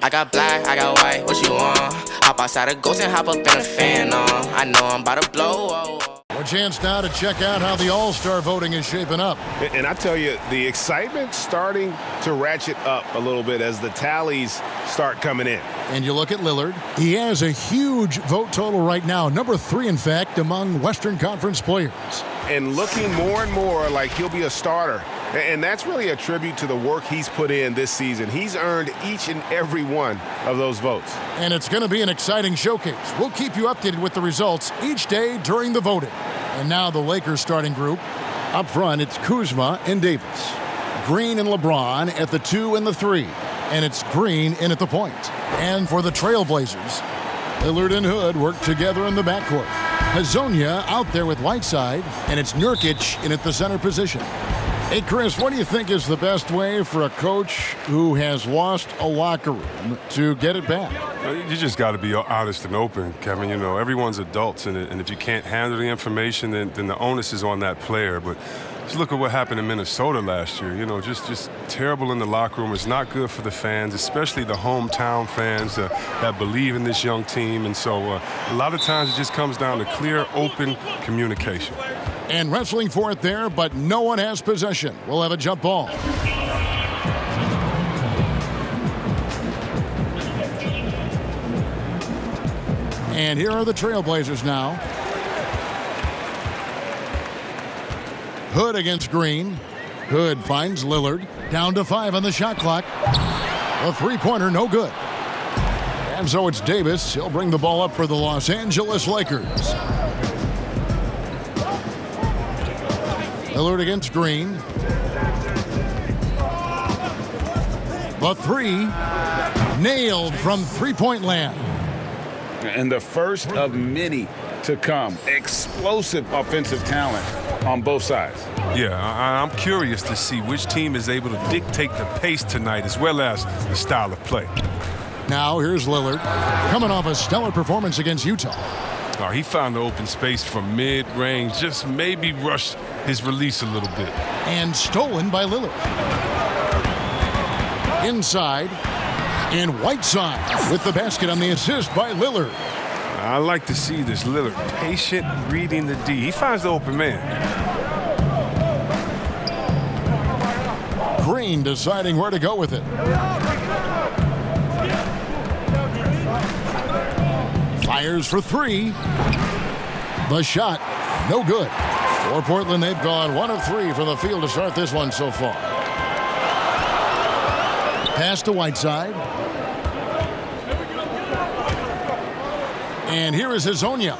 I got black, I got white, what you want? Hop outside a ghost and hop up in a fan on. I know I'm about to blow. A chance now to check out how the All-Star voting is shaping up. And I tell you, the excitement's starting to ratchet up a little bit as the tallies start coming in. And you look at Lillard. He has a huge vote total right now. Number 3, in fact, among Western Conference players. And looking more and more like he'll be a starter. And that's really a tribute to the work he's put in this season. He's earned each and every one of those votes. And it's going to be an exciting showcase. We'll keep you updated with the results each day during the voting. And now the Lakers starting group. Up front, it's Kuzma and Davis. Green and LeBron at the 2 and the 3. And it's Green in at the point. And for the Trailblazers, Lillard and Hood work together in the backcourt. Hezonja out there with Whiteside, and it's Nurkic in at the center position. Hey, Chris, what do you think is the best way for a coach who has lost a locker room to get it back? You just got to be honest and open, Kevin. You know, everyone's adults, and if you can't handle the information, then the onus is on that player. But just look at what happened in Minnesota last year. You know, just terrible in the locker room. It's not good for the fans, especially the hometown fans that believe in this young team. And so a lot of times it just comes down to clear, open communication. And wrestling for it there, but no one has possession. We'll have a jump ball. And here are the Trailblazers now. Hood against Green. Hood finds Lillard. Down to 5 on the shot clock. A three-pointer, no good. And so it's Davis. He'll bring the ball up for the Los Angeles Lakers. Lillard against Green. The 3 nailed from three-point land. And the first of many to come. Explosive offensive talent on both sides. Yeah, I'm curious to see which team is able to dictate the pace tonight as well as the style of play. Now here's Lillard coming off a stellar performance against Utah. Oh, he found the open space from mid-range, just maybe rushed his release a little bit. And stolen by Lillard. Inside, and Whiteside with the basket on the assist by Lillard. I like to see this Lillard patient reading the D. He finds the open man. Green deciding where to go with it. Fires for 3. The shot, no good. For Portland, they've gone 1 of 3 from the field to start this one so far. Pass to Whiteside. And here is Hezonja.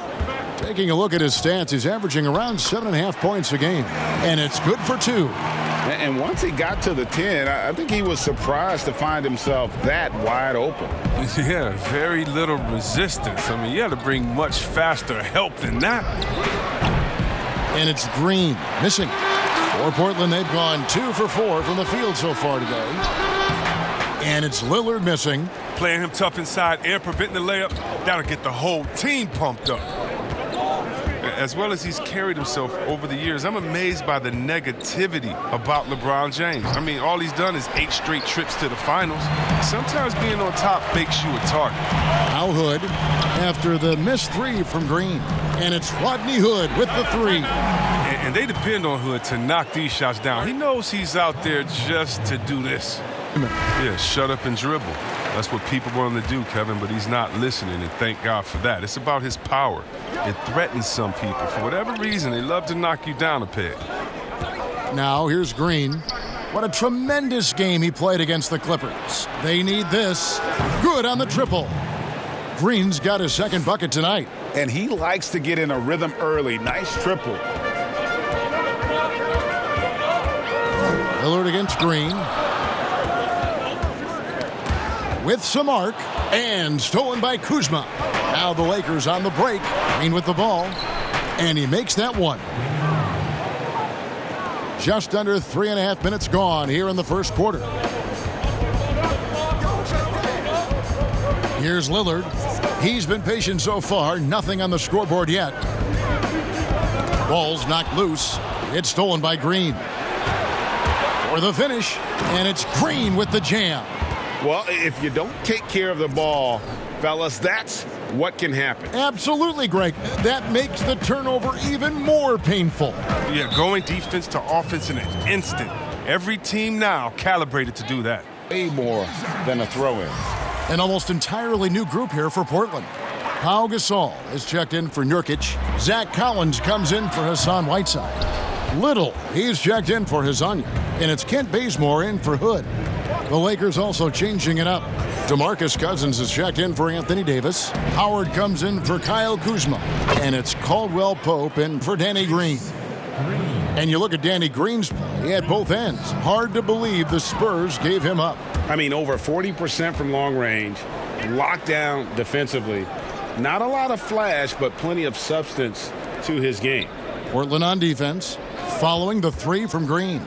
Taking a look at his stats, he's averaging around 7.5 points a game. And it's good for 2. And once he got to the 10, I think he was surprised to find himself that wide open. Yeah, very little resistance. I mean, you had to bring much faster help than that. And it's Green missing. For Portland, they've gone 2 for 4 from the field so far today. And it's Lillard missing. Playing him tough inside and preventing the layup, that'll get the whole team pumped up. As well as he's carried himself over the years, I'm amazed by the negativity about LeBron James. I mean, all he's done is 8 straight trips to the finals. Sometimes being on top makes you a target. Now Hood after the missed 3 from Green. And it's Rodney Hood with the 3. And they depend on Hood to knock these shots down. He knows he's out there just to do this. Yeah, shut up and dribble. That's what people want him to do, Kevin, but he's not listening, and thank God for that. It's about his power. It threatens some people. For whatever reason, they love to knock you down a peg. Now here's Green. What a tremendous game he played against the Clippers. They need this. Good on the triple. Green's got his second bucket tonight. And he likes to get in a rhythm early. Nice triple. Lillard against Green. With some arc, and stolen by Kuzma. Now the Lakers on the break. Green with the ball, and he makes that one. Just under 3.5 minutes gone here in the first quarter. Here's Lillard. He's been patient so far. Nothing on the scoreboard yet. Ball's knocked loose. It's stolen by Green. for the finish, and it's Green with the jam. Well, if you don't take care of the ball, fellas, that's what can happen. Absolutely, Greg. That makes the turnover even more painful. Yeah, going defense to offense in an instant. Every team now calibrated to do that. Way more than a throw-in. An almost entirely new group here for Portland. Pau Gasol is checked in for Nurkic. Zach Collins comes in for Hassan Whiteside. Little, he's checked in for Hezonja. And it's Kent Bazemore in for Hood. The Lakers also changing it up. DeMarcus Cousins is checked in for Anthony Davis. Howard comes in for Kyle Kuzma. And it's Caldwell Pope in for Danny Green. And you look at Danny Green's play at both ends. Hard to believe the Spurs gave him up. I mean, over 40% from long range, locked down defensively. Not a lot of flash, but plenty of substance to his game. Portland on defense, following the three from Green.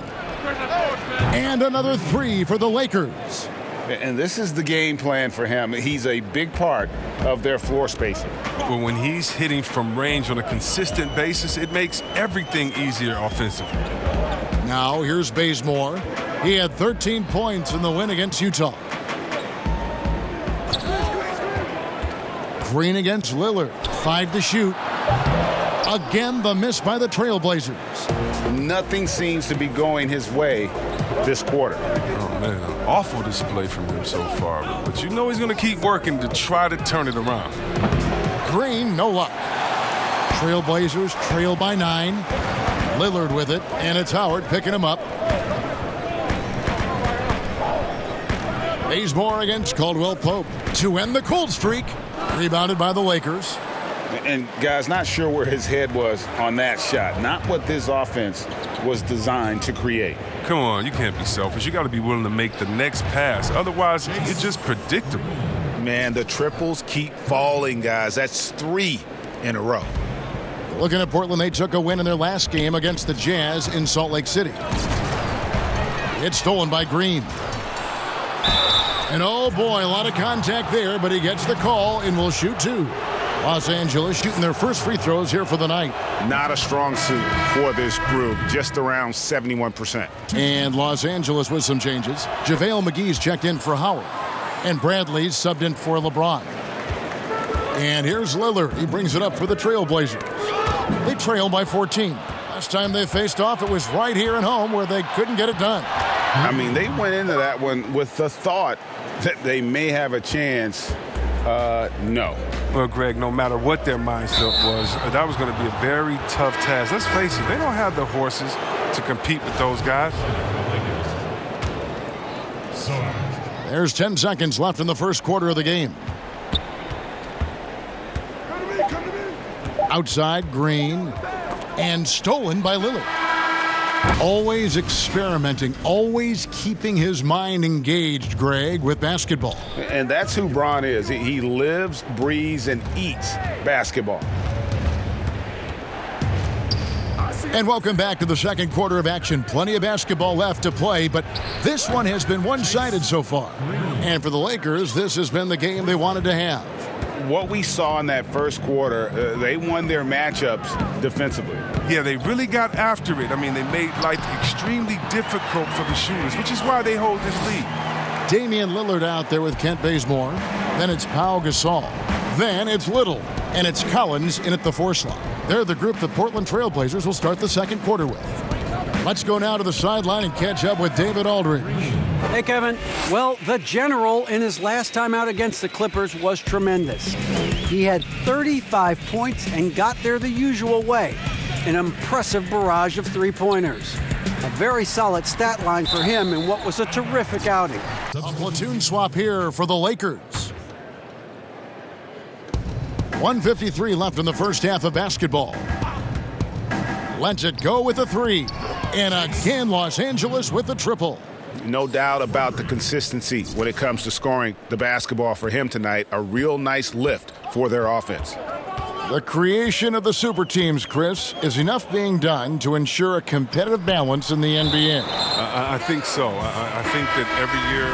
And another three for the Lakers. And this is the game plan for him. He's a big part of their floor spacing. But when he's hitting from range on a consistent basis, it makes everything easier offensively. Now here's Bazemore. He had 13 points in the win against Utah. Green against Lillard. 5 to shoot. Again, the miss by the Trailblazers. Nothing seems to be going his way this quarter. Oh, man, an awful display from him so far. But you know he's going to keep working to try to turn it around. Green, no luck. Trailblazers trail by 9. Lillard with it, and it's Howard picking him up. Bazemore against Caldwell Pope to end the cold streak. Rebounded by the Lakers. And, guys, not sure where his head was on that shot. Not what this offense was designed to create. Come on, you can't be selfish. You got to be willing to make the next pass. Otherwise, it's just predictable. Man, the triples keep falling, guys. That's 3 in a row. Looking at Portland, they took a win in their last game against the Jazz in Salt Lake City. It's stolen by Green. And oh boy, a lot of contact there, but he gets the call and will shoot 2. Los Angeles shooting their first free throws here for the night. Not a strong suit for this group, just around 71%. And Los Angeles with some changes. JaVale McGee's checked in for Howard. And Bradley's subbed in for LeBron. And here's Lillard. He brings it up for the Trailblazers. They trail by 14. Last time they faced off, it was right here at home where they couldn't get it done. I mean, they went into that one with the thought that they may have a chance. No. Well, Greg, no matter what their mindset was, that was going to be a very tough task. Let's face it, they don't have the horses to compete with those guys. There's 10 seconds left in the first quarter of the game. Outside, Green, and stolen by Lillard. Always experimenting, always keeping his mind engaged, Greg, with basketball. And that's who Bron is. He lives, breathes, and eats basketball. And welcome back to the second quarter of action. Plenty of basketball left to play, but this one has been one-sided so far. And for the Lakers, this has been the game they wanted to have. What we saw in that first quarter, they won their matchups defensively. Yeah, they really got after it. I mean, they made life extremely difficult for the shooters, which is why they hold this lead. Damian Lillard out there with Kent Bazemore. Then it's Pau Gasol. Then it's Little. And it's Collins in at the 4 slot. They're the group the Portland Trailblazers will start the second quarter with. Let's go now to the sideline and catch up with David Aldridge. Hey, Kevin. Well, the General in his last time out against the Clippers was tremendous. He had 35 points and got there the usual way. An impressive barrage of three-pointers. A very solid stat line for him in what was a terrific outing. A platoon swap here for the Lakers. 1:53 left in the first half of basketball. Lets it go with a 3. And again, Los Angeles with the triple. No doubt about the consistency when it comes to scoring the basketball for him tonight. A real nice lift for their offense. The creation of the super teams, Chris, is enough being done to ensure a competitive balance in the NBA. I think so. I think that every year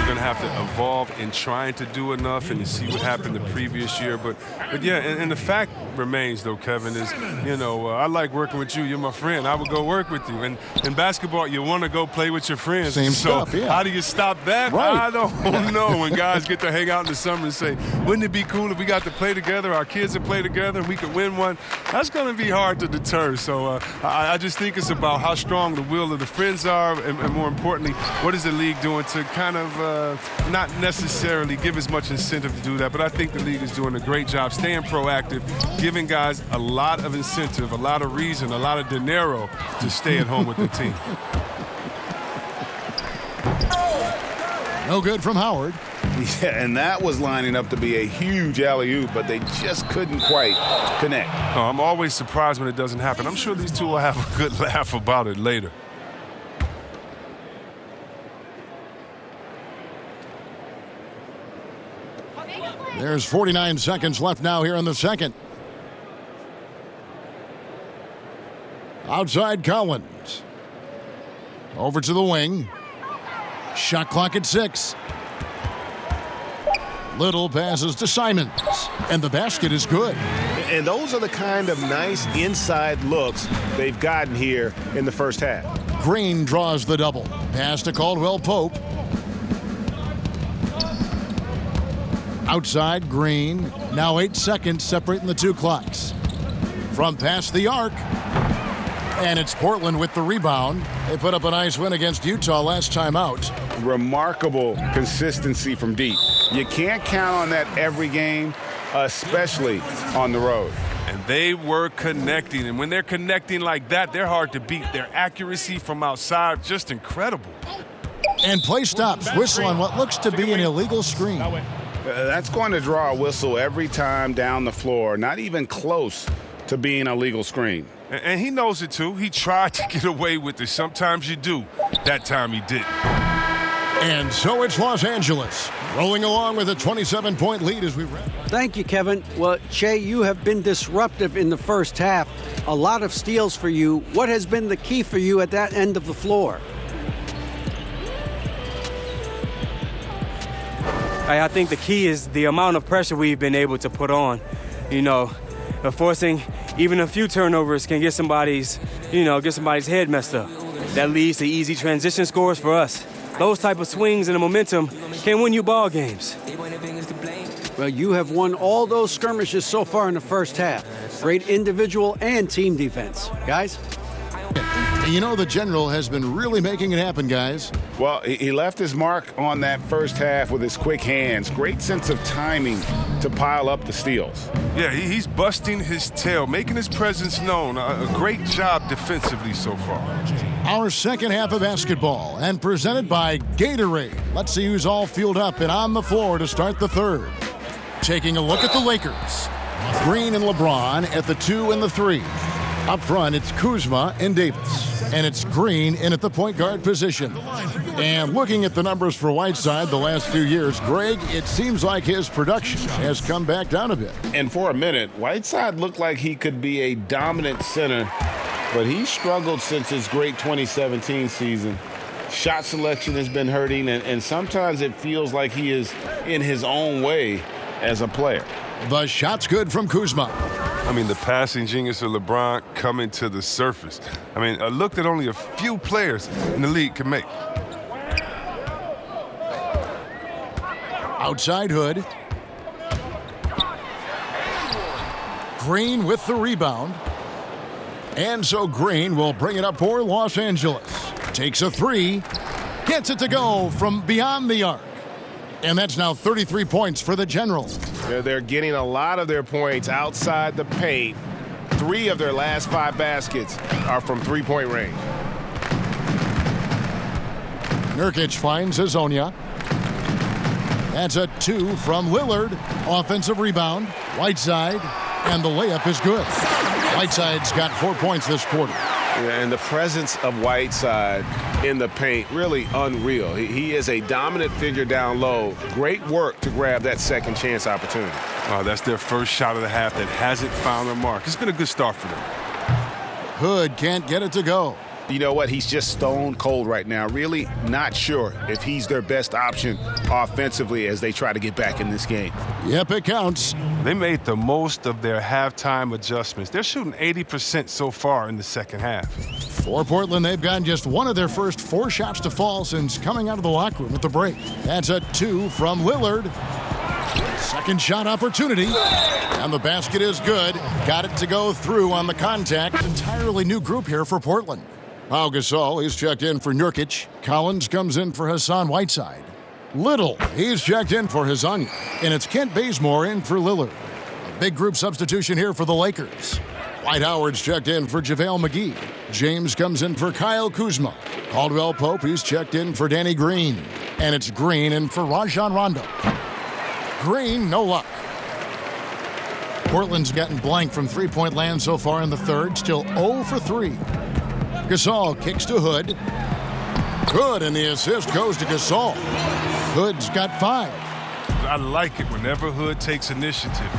are going to have to evolve in trying to do enough and to see what happened the previous year. But yeah, and the fact remains, though, Kevin, is, I like working with you. You're my friend. I would go work with you. And in basketball, you want to go play with your friends. Same so stuff, yeah. How do you stop that? Right. I don't know. When guys get to hang out in the summer and say, wouldn't it be cool if we got to play together, our kids would play together, and we could win one? That's going to be hard to deter. So I just think it's about how strong the will of the friends are, and more importantly, what is the league doing to kind of not necessarily give as much incentive to do that, but I think the league is doing a great job staying proactive, giving guys a lot of incentive, a lot of reason, a lot of dinero to stay at home with the team. No good from Howard. Yeah, and that was lining up to be a huge alley-oop, but they just couldn't quite connect. Oh, I'm always surprised when it doesn't happen. I'm sure these two will have a good laugh about it later. There's 49 seconds left now here in the second. Outside Collins. Over to the wing. Shot clock at 6. Little passes to Simons. And the basket is good. And those are the kind of nice inside looks they've gotten here in the first half. Green draws the double. Pass to Caldwell Pope. Outside, Green. Now 8 seconds separating the two clocks. From past the arc. And it's Portland with the rebound. They put up a nice win against Utah last time out. Remarkable consistency from deep. You can't count on that every game, especially on the road. And they were connecting. And when they're connecting like that, they're hard to beat. Their accuracy from outside, just incredible. And play stops. Whistle on what looks to be an illegal screen. That's going to draw a whistle every time down the floor, not even close to being a legal screen. And he knows it, too. He tried to get away with it. Sometimes you do. That time he didn't. And so it's Los Angeles, rolling along with a 27-point lead as we wrap. Thank you, Kevin. Well, Che, you have been disruptive in the first half. A lot of steals for you. What has been the key for you at that end of the floor? I think the key is the amount of pressure we've been able to put on. Forcing even a few turnovers can get somebody's head messed up. That leads to easy transition scores for us. Those type of swings and the momentum can win you ball games. Well, you have won all those skirmishes so far in the first half. Great individual and team defense. Guys? The General has been really making it happen, guys. Well, he left his mark on that first half with his quick hands. Great sense of timing to pile up the steals. Yeah, he's busting his tail, making his presence known. A great job defensively so far. Our second half of basketball, and presented by Gatorade. Let's see who's all fueled up and on the floor to start the third. Taking a look at the Lakers. Green and LeBron at the 2 and the 3. Up front, it's Kuzma and Davis. And it's Green in at the point guard position. And looking at the numbers for Whiteside the last few years, Greg, it seems like his production has come back down a bit. And for a minute, Whiteside looked like he could be a dominant center, but he struggled since his great 2017 season. Shot selection has been hurting, and sometimes it feels like he is in his own way as a player. The shot's good from Kuzma. The passing genius of LeBron coming to the surface. A look that only a few players in the league can make. Outside Hood. Green with the rebound. And so Green will bring it up for Los Angeles. Takes a 3. Gets it to go from beyond the arc. And that's now 33 points for the General. They're getting a lot of their points outside the paint. 3 of their last 5 baskets are from three-point range. Nurkic finds Hezonja. That's a 2 from Lillard. Offensive rebound. Whiteside. And the layup is good. Whiteside's got 4 points this quarter. Yeah, and the presence of Whiteside in the paint, really unreal. He is a dominant figure down low. Great work to grab that second chance opportunity. That's their first shot of the half that hasn't found their mark. It's been a good start for them. Hood can't get it to go. You know what? He's just stone cold right now. Really not sure if he's their best option offensively as they try to get back in this game. Yep, it counts. They made the most of their halftime adjustments. They're shooting 80% so far in the second half. For Portland, they've gotten just one of their first 4 shots to fall since coming out of the locker room at the break. That's a 2 from Lillard. Second shot opportunity, and the basket is good. Got it to go through on the contact. Entirely new group here for Portland. Pau Gasol, he's checked in for Nurkic. Collins comes in for Hassan Whiteside. Little, he's checked in for Hezonja. And it's Kent Bazemore in for Lillard. A big group substitution here for the Lakers. Dwight Howard's checked in for JaVale McGee. James comes in for Kyle Kuzma. Caldwell Pope, he's checked in for Danny Green. And it's Green in for Rajon Rondo. Green, no luck. Portland's gotten blank from three-point land so far in the third, still 0 for 3. Gasol kicks to Hood. Good, and the assist goes to Gasol. Hood's got 5. I like it whenever Hood takes initiative.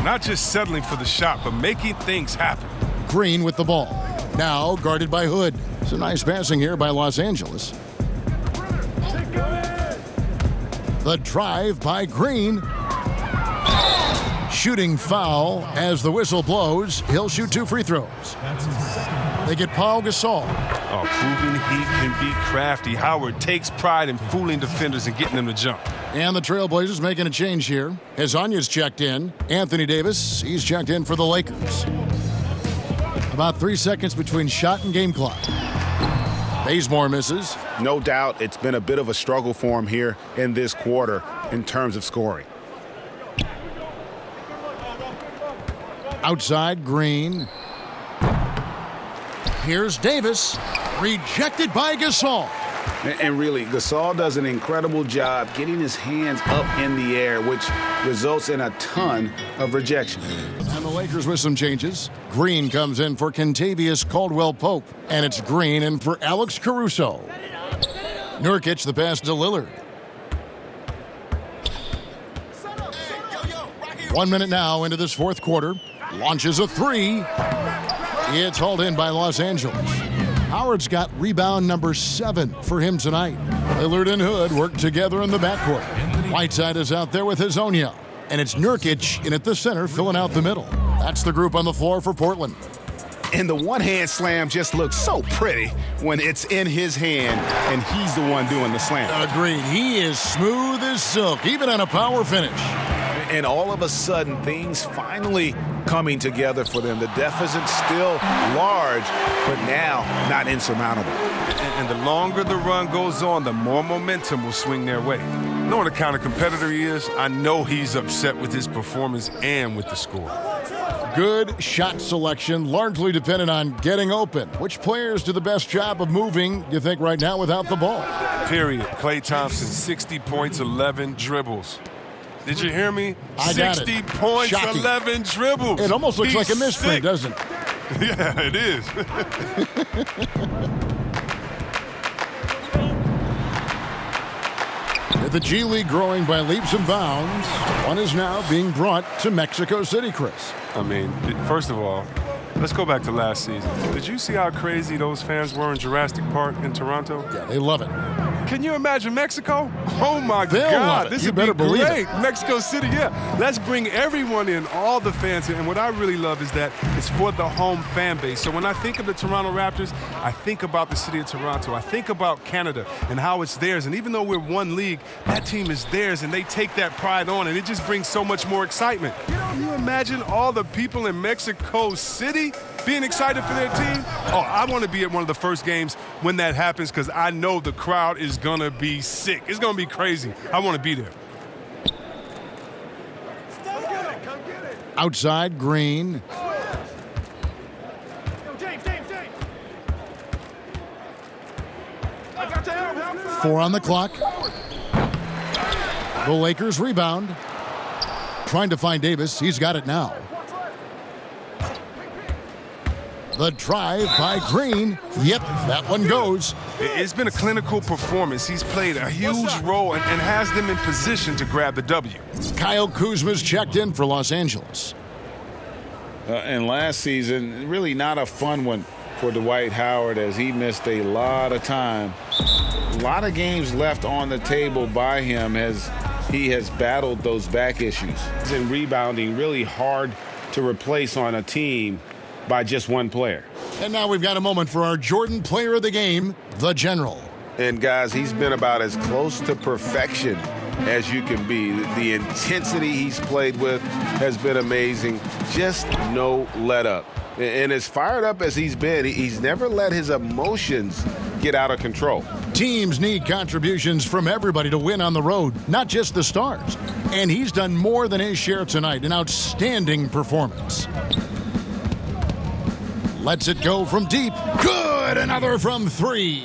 Not just settling for the shot, but making things happen. Green with the ball. Now guarded by Hood. It's a nice passing here by Los Angeles. The drive by Green. Shooting foul as the whistle blows. He'll shoot 2 free throws. They get Pau Gasol. Oh, proving he can be crafty. Howard takes pride in fooling defenders and getting them to jump. And the Trailblazers making a change here. Hezonja's checked in. Anthony Davis, he's checked in for the Lakers. About 3 seconds between shot and game clock. Bazemore misses. No doubt it's been a bit of a struggle for him here in this quarter in terms of scoring. Outside, Green. Here's Davis. Rejected by Gasol. And really, Gasol does an incredible job getting his hands up in the air, which results in a ton of rejection. And the Lakers with some changes. Green comes in for Kentavious Caldwell-Pope. And it's Green in for Alex Caruso. Nurkic the pass to Lillard. 1 minute now into this fourth quarter. Launches a 3. It's hauled in by Los Angeles. Howard's got rebound number 7 for him tonight. Lillard and Hood work together in the backcourt. Whiteside is out there with Hezonja. And it's Nurkic in at the center filling out the middle. That's the group on the floor for Portland. And the one-hand slam just looks so pretty when it's in his hand and he's the one doing the slam. Agreed. He is smooth as silk, even on a power finish. And all of a sudden, things finally coming together for them. The deficit's still large, but now not insurmountable. And the longer the run goes on, the more momentum will swing their way. Knowing the kind of competitor he is, I know he's upset with his performance and with the score. Good shot selection, largely dependent on getting open. Which players do the best job of moving, do you think, right now without the ball? Period. Klay Thompson, 60 points, 11 dribbles. Did you hear me? I got 60 it. points, Shocking. 11 dribbles. It almost looks He's like a misprint, sick. doesn't it? Yeah, it is. With the G League growing by leaps and bounds, one is now being brought to Mexico City, Chris. I mean, first of all, let's go back to last season. Did you see how crazy those fans were in Jurassic Park in Toronto? Yeah, they love it. Can you imagine Mexico? Oh my They'll love God, it. this You would better be believe great. it. Mexico City, yeah. Let's bring everyone in, all the fans in. And what I really love is that it's for the home fan base. So when I think of the Toronto Raptors, I think about the city of Toronto. I think about Canada and how it's theirs. And even though we're one league, that team is theirs, and they take that pride on, and it just brings so much more excitement. Can you imagine all the people in Mexico City being excited for their team? Oh, I want to be at one of the first games when that happens because I know the crowd is going to be sick. It's going to be crazy. I want to be there. Outside, Green. Four on the clock. The Lakers rebound. Trying to find Davis. He's got it now. The drive by Green. Yep, that one goes. It's been a clinical performance. He's played a huge role and has them in position to grab the W. Kyle Kuzma's checked in for Los Angeles. And last season, really not a fun one for Dwight Howard as he missed a lot of time. A lot of games left on the table by him as he has battled those back issues. And rebounding really hard to replace on a team by just one player. And now we've got a moment for our Jordan Player of the Game, the General. And guys, he's been about as close to perfection as you can be. The intensity he's played with has been amazing. Just no let up. And as fired up as he's been, he's never let his emotions get out of control. Teams need contributions from everybody to win on the road, not just the stars. And he's done more than his share tonight, an outstanding performance. Lets it go from deep. Good, another from 3.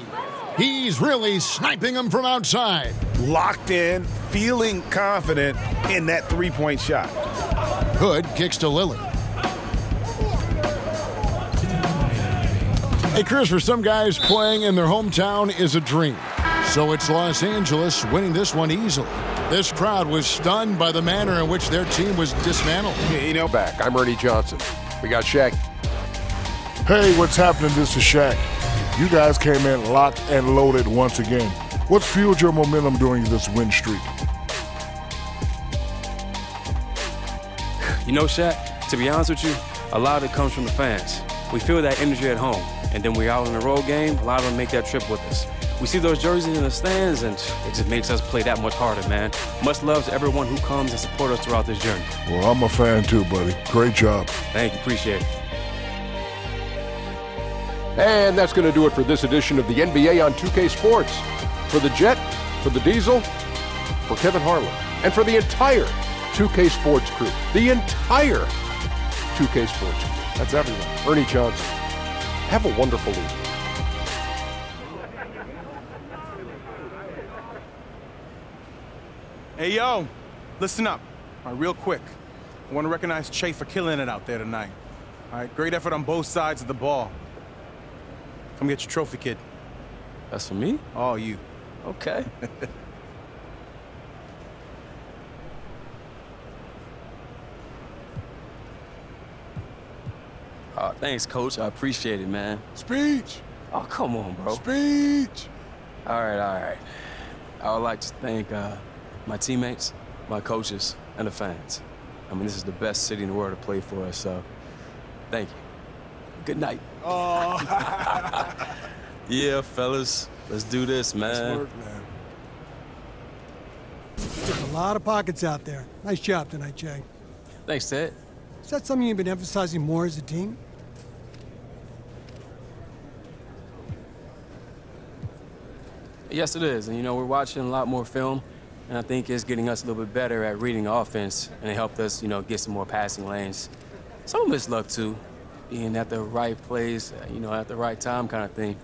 He's really sniping them from outside. Locked in, feeling confident in that three-point shot. Hood kicks to Lillard. Hey, Chris, for some guys, playing in their hometown is a dream. So it's Los Angeles winning this one easily. This crowd was stunned by the manner in which their team was dismantled. You know, Back. I'm Ernie Johnson. We got Shaq. Hey, what's happening? This is Shaq. You guys came in locked and loaded once again. What's fueled your momentum during this win streak? You know, Shaq, to be honest with you, a lot of it comes from the fans. We feel that energy at home, and then we're out on the road game, a lot of them make that trip with us. We see those jerseys in the stands, and it just makes us play that much harder, man. Much love to everyone who comes and support us throughout this journey. Well, I'm a fan too, buddy. Great job. Thank you, appreciate it. And that's going to do it for this edition of the NBA on 2K Sports. For the Jet, for the Diesel, for Kevin Harlan, and for the entire 2K Sports crew. The entire 2K Sports crew. That's everyone. Ernie Johnson. Have a wonderful evening. Hey, yo, listen up. All right, real quick. I want to recognize Che for killing it out there tonight. All right, great effort on both sides of the ball. Come get your trophy, kid. That's for me? Oh, you. Okay. Thanks, Coach. I appreciate it, man. Speech. Oh, come on, bro. Speech. All right. I would like to thank my teammates, my coaches, and the fans. I mean, this is the best city in the world to play for us, so thank you. Good night. Oh. Yeah, fellas, let's do this, man. Nice work, man. There's a lot of pockets out there. Nice job tonight, Jay. Thanks, Ted. Is that something you've been emphasizing more as a team? Yes, it is. And, you know, we're watching a lot more film, and I think it's getting us a little bit better at reading offense, and it helped us, you know, get some more passing lanes. Some of it's luck, too, being at the right place, you know, at the right time kind of thing.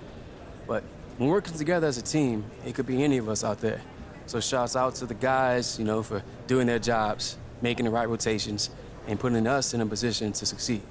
But when working together as a team, it could be any of us out there. So shouts out to the guys, you know, for doing their jobs, making the right rotations, and putting us in a position to succeed.